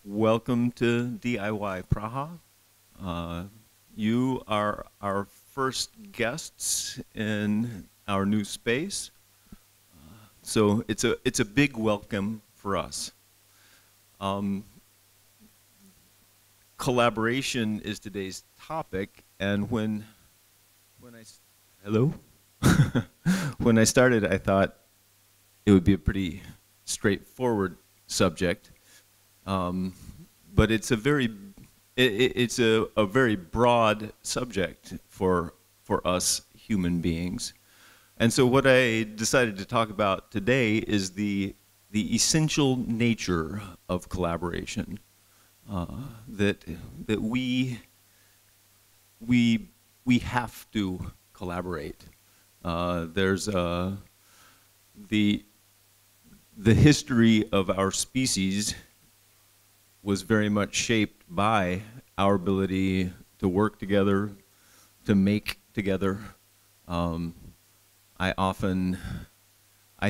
Welcome to DIY Praha. You are our first guests in our new space, so it's a big welcome for us. Collaboration is today's topic, and when I started, I thought it would be a pretty straightforward subject. But it's a very broad subject for us human beings, and so what I decided to talk about today is the essential nature of collaboration. That we have to collaborate. There's the history of our species was very much shaped by our ability to work together, to make together. I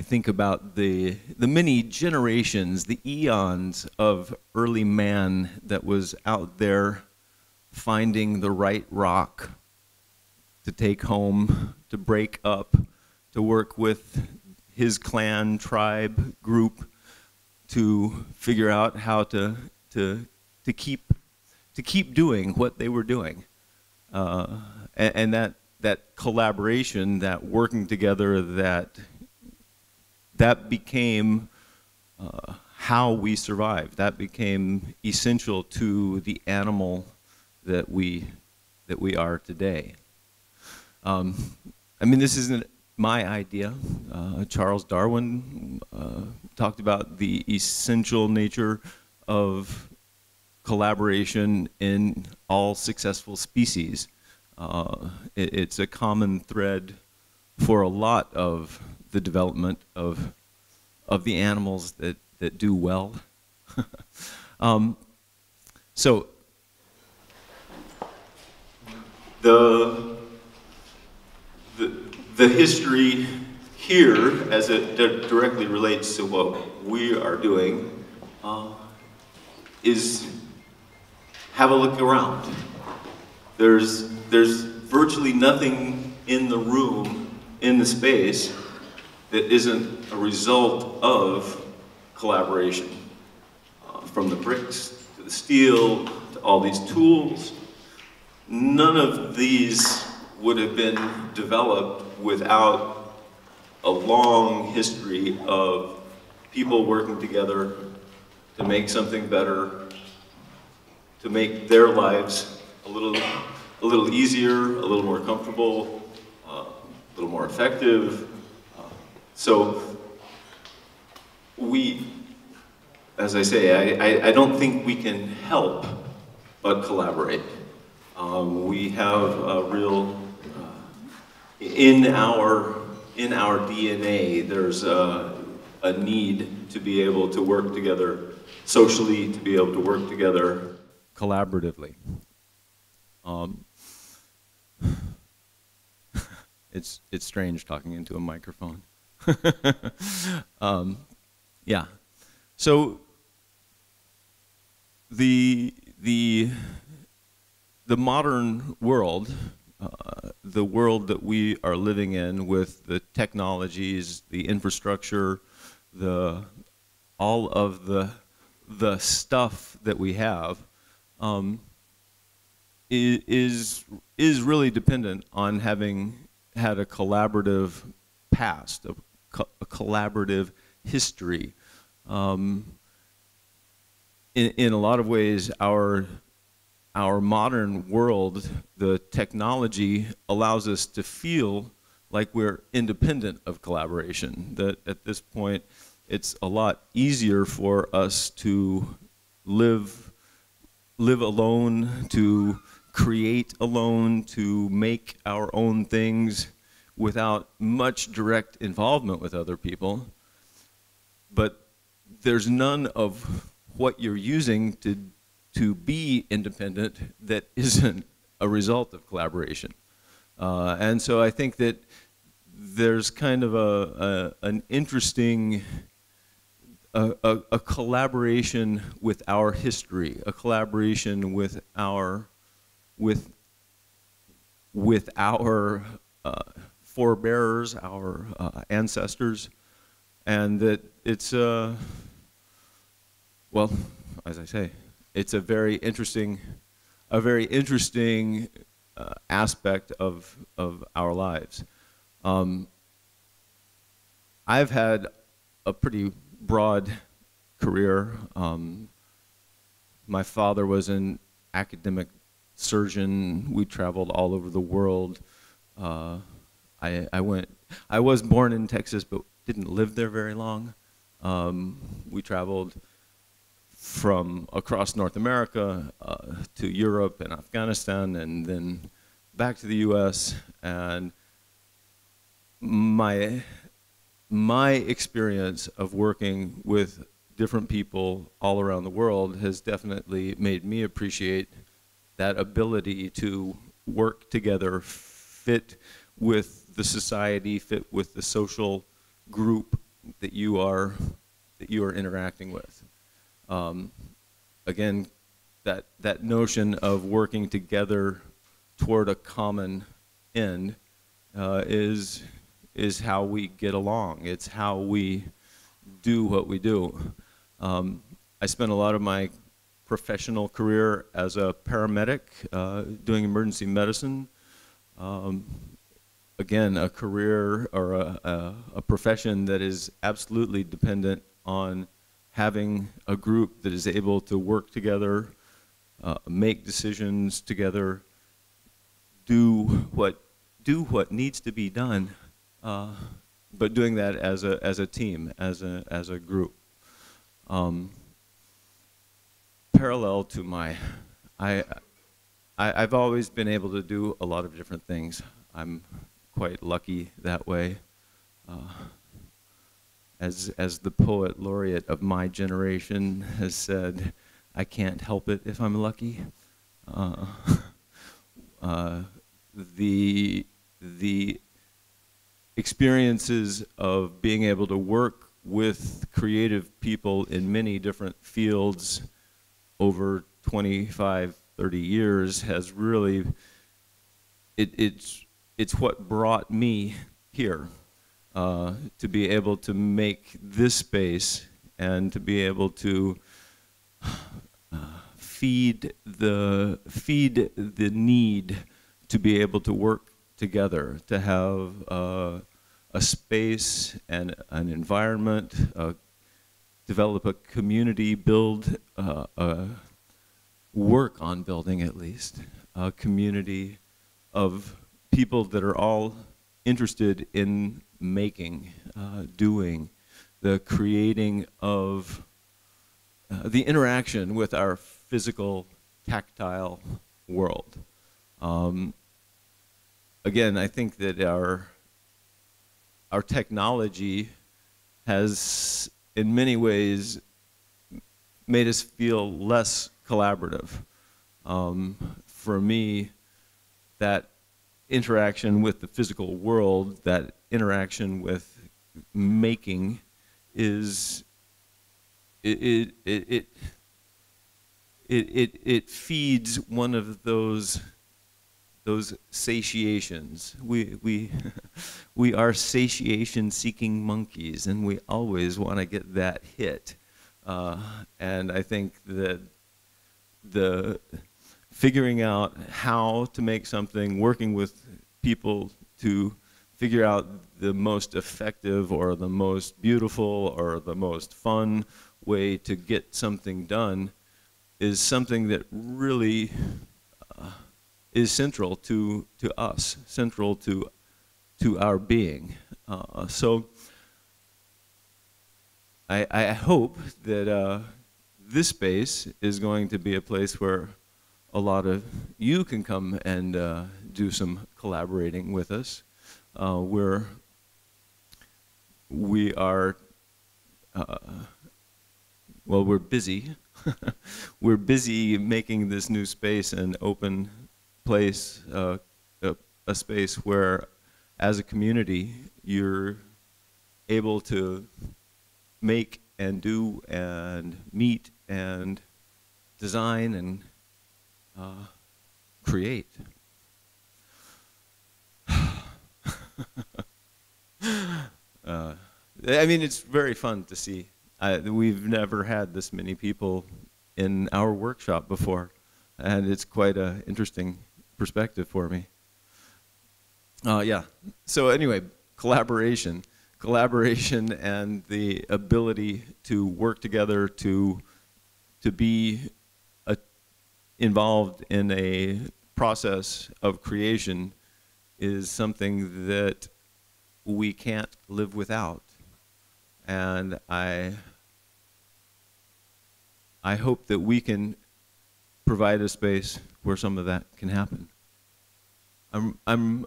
think about the many generations, the eons of early man that was out there finding the right rock to take home, to break up, to work with his clan, tribe, group, to figure out how to keep doing what they were doing, and that collaboration, that working together, that became how we survived. That became essential to the animal that we are today. I mean, this isn't my idea. Charles Darwin talked about the essential nature of collaboration in all successful species. It's a common thread for a lot of the development of the animals that do well. So the history here, as it directly relates to what we are doing, is have a look around. There's virtually nothing in the room, in the space, that isn't a result of collaboration. From the bricks to the steel to all these tools, none of these would have been developed without a long history of people working together to make something better, to make their lives a little easier, a little more comfortable, a little more effective. So we, as I say, I don't think we can help but collaborate. We have a real, in our DNA, there's a need to be able to work together socially, to be able to work together collaboratively. It's strange talking into a microphone. Yeah. So the modern world, the world that we are living in, with the technologies, the infrastructure, all of the stuff that we have, is really dependent on having had a collaborative past, a collaborative history. In a lot of ways, our modern world, the technology allows us to feel like we're independent of collaboration. That at this point, it's a lot easier for us to live alone, to create alone, to make our own things without much direct involvement with other people. But there's none of what you're using to be independent that isn't a result of collaboration. And so I think that there's kind of an interesting a collaboration with our history, a collaboration with our forebearers, our ancestors, and that it's well, as I say, it's a very interesting aspect of our lives. I've had a pretty broad career. My father was an academic surgeon. We traveled all over the world. I was born in Texas, but didn't live there very long. We traveled from across North America to Europe and Afghanistan, and then back to the U.S. And my experience of working with different people all around the world has definitely made me appreciate that ability to work together, fit with the society, fit with the social group that you are interacting with. Again, that notion of working together toward a common end is how we get along. It's how we do what we do. I spent a lot of my professional career as a paramedic doing emergency medicine. Again, a career or a profession that is absolutely dependent on having a group that is able to work together, make decisions together, do what needs to be done, but doing that as a team, as a group. Parallel to I've always been able to do a lot of different things. I'm quite lucky that way. As the poet laureate of my generation has said, I can't help it if I'm lucky. The experiences of being able to work with creative people in many different fields over 25, 30 years has really, it's what brought me here. To be able to make this space and to be able to feed the need to be able to work together, to have a space and an environment, develop a community, build work on building at least a community of people that are all interested in making, doing, the creating of the interaction with our physical, tactile world. Again, I think that our technology has, in many ways, made us feel less collaborative. For me, that interaction with the physical world, that interaction with making, is it feeds one of those satiations. We are satiation-seeking monkeys, and we always want to get that hit. And I think that the figuring out how to make something, working with people to figure out the most effective or the most beautiful or the most fun way to get something done is something that really is central to us, central to our being. So I hope that this space is going to be a place where a lot of you can come and do some collaborating with us. We are, well, we're busy. We're busy making this new space an open place, a space where, as a community, you're able to make and do and meet and design and create. I mean, it's very fun to see. We've never had this many people in our workshop before, and it's quite an interesting perspective for me. Yeah, so anyway, collaboration and the ability to work together to be involved in a process of creation is something that we can't live without. And I hope that we can provide a space where some of that can happen. I'm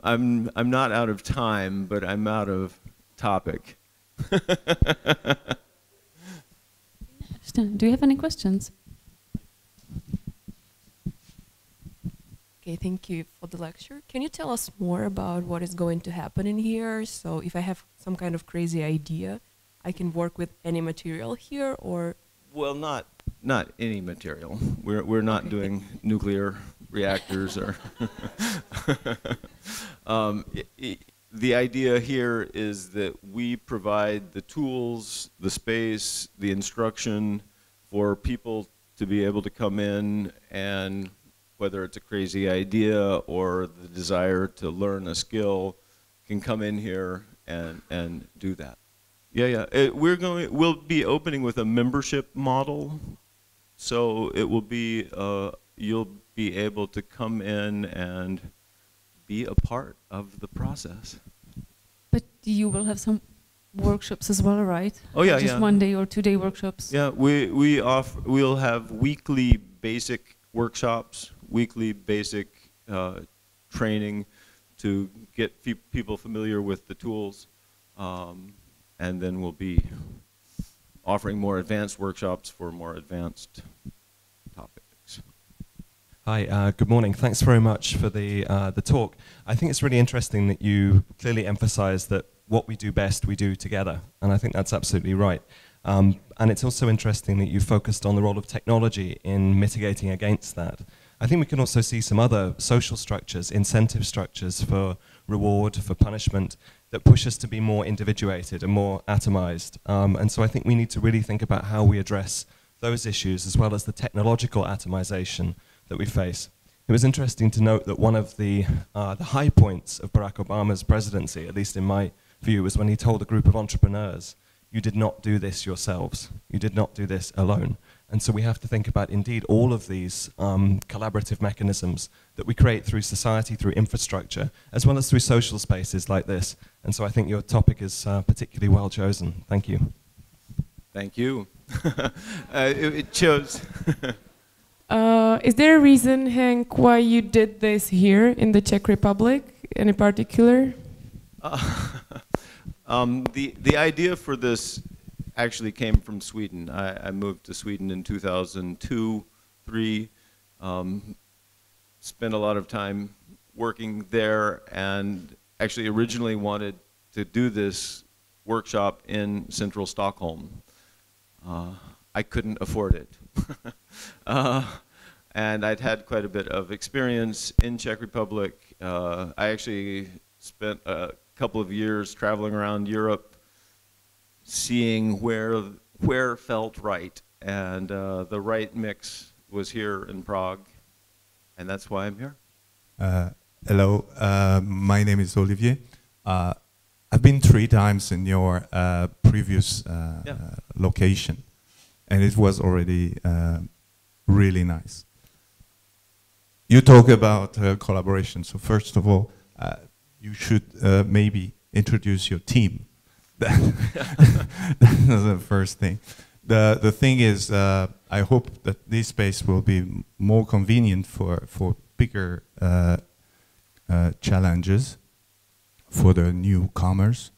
not out of time, but I'm out of topic. Do you have any questions? Okay, thank you for the lecture. Can you tell us more about what is going to happen in here? So if I have some kind of crazy idea, I can work with any material here, or? Well, not any material. We're not doing nuclear reactors or. The idea here is that we provide the tools, the space, the instruction for people to be able to come in, and whether it's a crazy idea or the desire to learn a skill, can come in here and do that. Yeah. We'll be opening with a membership model, so it will be you'll be able to come in and be a part of the process. But you will have some workshops as well, right? Oh yeah, just 1 day or 2 day workshops. Yeah, we'll have weekly basic workshops, weekly basic training to get people familiar with the tools, and then we'll be offering more advanced workshops for more advanced topics. Hi, good morning. Thanks very much for the talk. I think it's really interesting that you clearly emphasize that what we do best, we do together. And I think that's absolutely right. And it's also interesting that you focused on the role of technology in mitigating against that. I think we can also see some other social structures, incentive structures for reward, for punishment, that push us to be more individuated and more atomized. And so I think we need to really think about how we address those issues, as well as the technological atomization that we face. It was interesting to note that one of the high points of Barack Obama's presidency, at least in my view, was when he told a group of entrepreneurs, you did not do this yourselves. You did not do this alone. And so we have to think about, indeed, all of these collaborative mechanisms that we create through society, through infrastructure, as well as through social spaces like this. And so I think your topic is particularly well chosen. Thank you. Thank you. It shows. Is there a reason, Hank, why you did this here in the Czech Republic, any particular? The idea for this actually came from Sweden. I moved to Sweden in 2002, 2003, spent a lot of time working there, and actually originally wanted to do this workshop in central Stockholm. I couldn't afford it. And I'd had quite a bit of experience in Czech Republic. I actually spent a couple of years traveling around Europe, seeing where felt right, and the right mix was here in Prague, and that's why I'm here. Hello, my name is Olivier. I've been 3 times in your previous location, and it was already really nice. You talk about collaboration, so first of all, you should maybe introduce your team. That's the first thing. The thing is, I hope that this space will be more convenient for bigger challenges for the newcomers.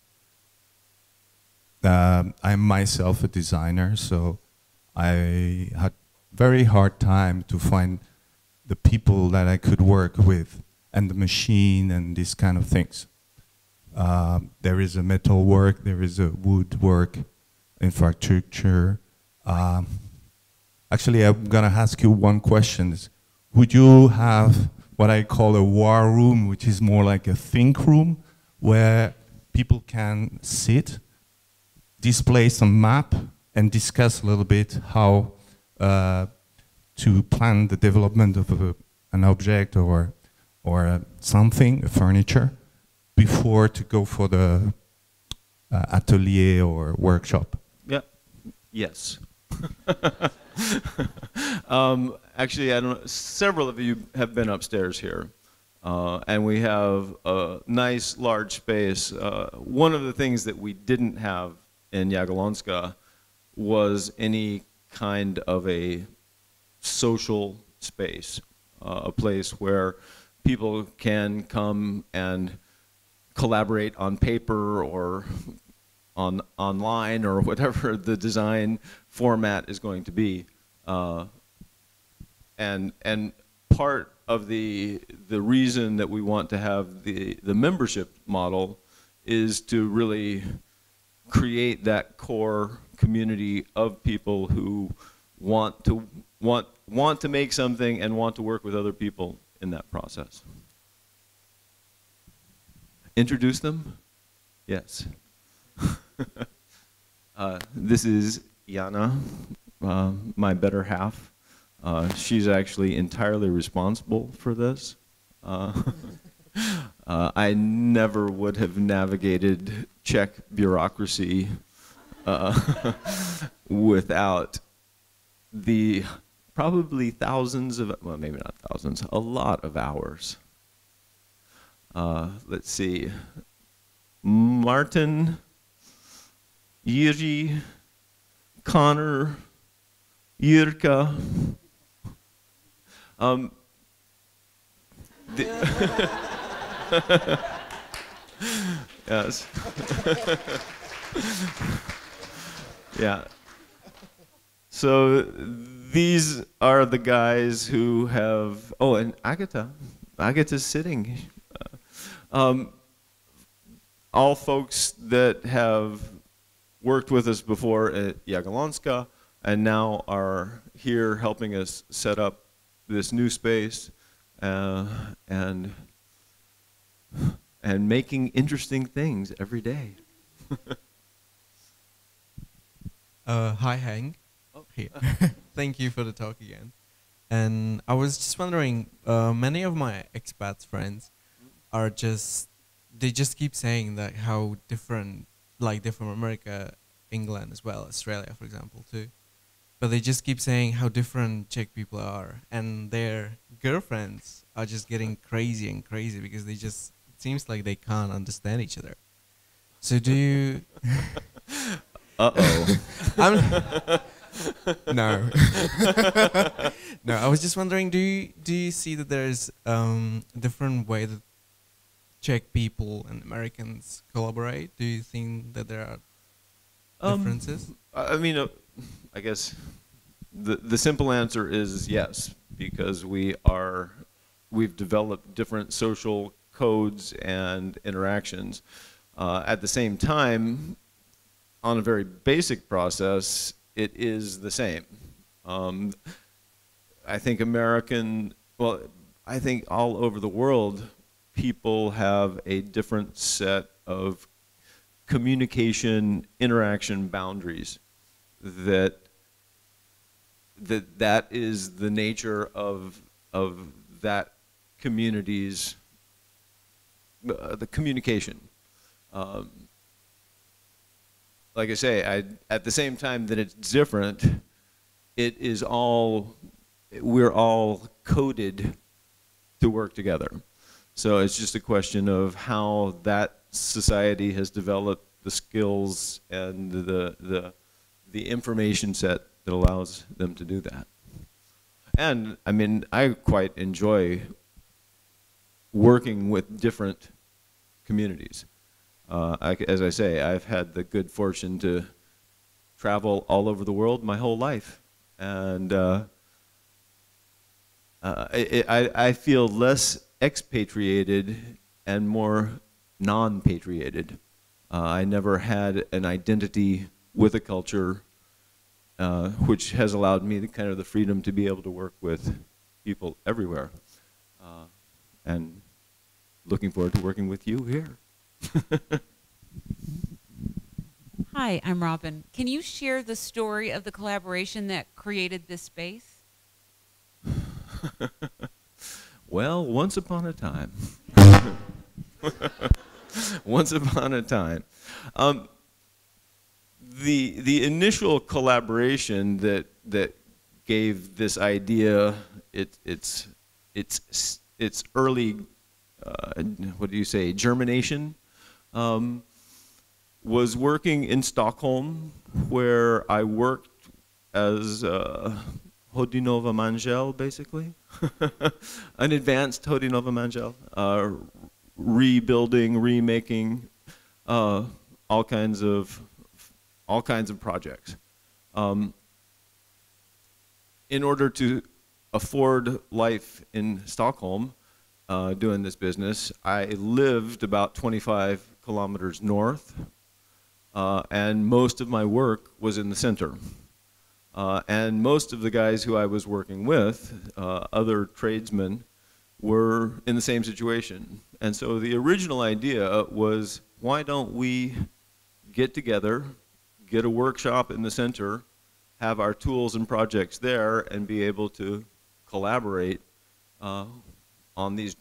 I'm myself a designer, so I had very hard time to find the people that I could work with and the machine and these kind of things. There is a metal work, there is a wood work, infrastructure. Actually, I'm gonna ask you one question. Would you have what I call a war room, which is more like a think room, where people can sit, display some map, and discuss a little bit how to plan the development of an object or something, a furniture, before to go for the atelier or workshop? Yeah. Yes. Actually, I don't know, several of you have been upstairs here, and we have a nice large space. One of the things that we didn't have in Jagiellonska was any kind of a social space, a place where people can come and collaborate on paper or online or whatever the design format is going to be. And part of the reason that we want to have the membership model is to really create that core community of people who want to make something and want to work with other people in that process. Introduce them? Yes. This is Jana, my better half. She's actually entirely responsible for this. I never would have navigated Czech bureaucracy without the probably thousands of, well, maybe not thousands, a lot of hours. Let's see. Martin, Jiří, Connor, Jirka. Yes. Yeah. So these are the guys who have, oh, and Agata. Agata's sitting. All folks that have worked with us before at Jagiellonska and now are here helping us set up this new space and making interesting things every day. Hi, Hank. Oh. Here. Thank you for the talk again. And I was just wondering, many of my expats friends are they just keep saying that how different, like they're from America, England as well, Australia, for example, too. But they just keep saying how different Czech people are, and their girlfriends are just getting crazy and crazy because it seems like they can't understand each other. So do you... Uh-oh. No. No, I was just wondering, do you see that there's a different way that Czech people and Americans collaborate? Do you think that there are differences? I mean, I guess the simple answer is yes, because we've developed different social codes and interactions. At the same time, on a very basic process, it is the same. I think I think all over the world, people have a different set of communication, interaction boundaries that is the nature of that community's the communication. Like I say, at the same time that it's different, we're all coded to work together. So it's just a question of how that society has developed the skills and the information set that allows them to do that. And I mean, I quite enjoy working with different communities. As I say, I've had the good fortune to travel all over the world my whole life, and I feel less expatriated and more non-patriated. I never had an identity with a culture, which has allowed me the kind of the freedom to be able to work with people everywhere. And looking forward to working with you here. Hi, I'm Robin. Can you share the story of the collaboration that created this space? Well, once upon a time. Once upon a time. The initial collaboration that gave this idea its early what do you say, germination, was working in Stockholm, where I worked as Hodinova Mangel, basically, an advanced Hodinova Mangel, rebuilding, remaking, all kinds of projects. In order to afford life in Stockholm, doing this business, I lived about 25 kilometers north, and most of my work was in the center. And most of the guys who I was working with, other tradesmen, were in the same situation. And so the original idea was, why don't we get together, get a workshop in the center, have our tools and projects there, and be able to collaborate on these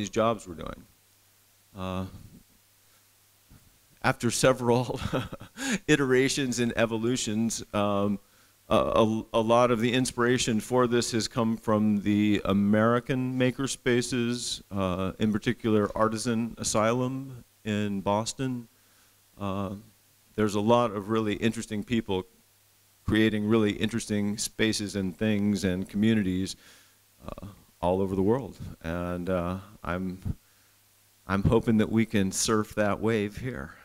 jobs we're doing. After several iterations and evolutions, a lot of the inspiration for this has come from the American makerspaces, in particular Artisan Asylum in Boston. There's a lot of really interesting people creating really interesting spaces and things and communities all over the world, and I'm hoping that we can surf that wave here.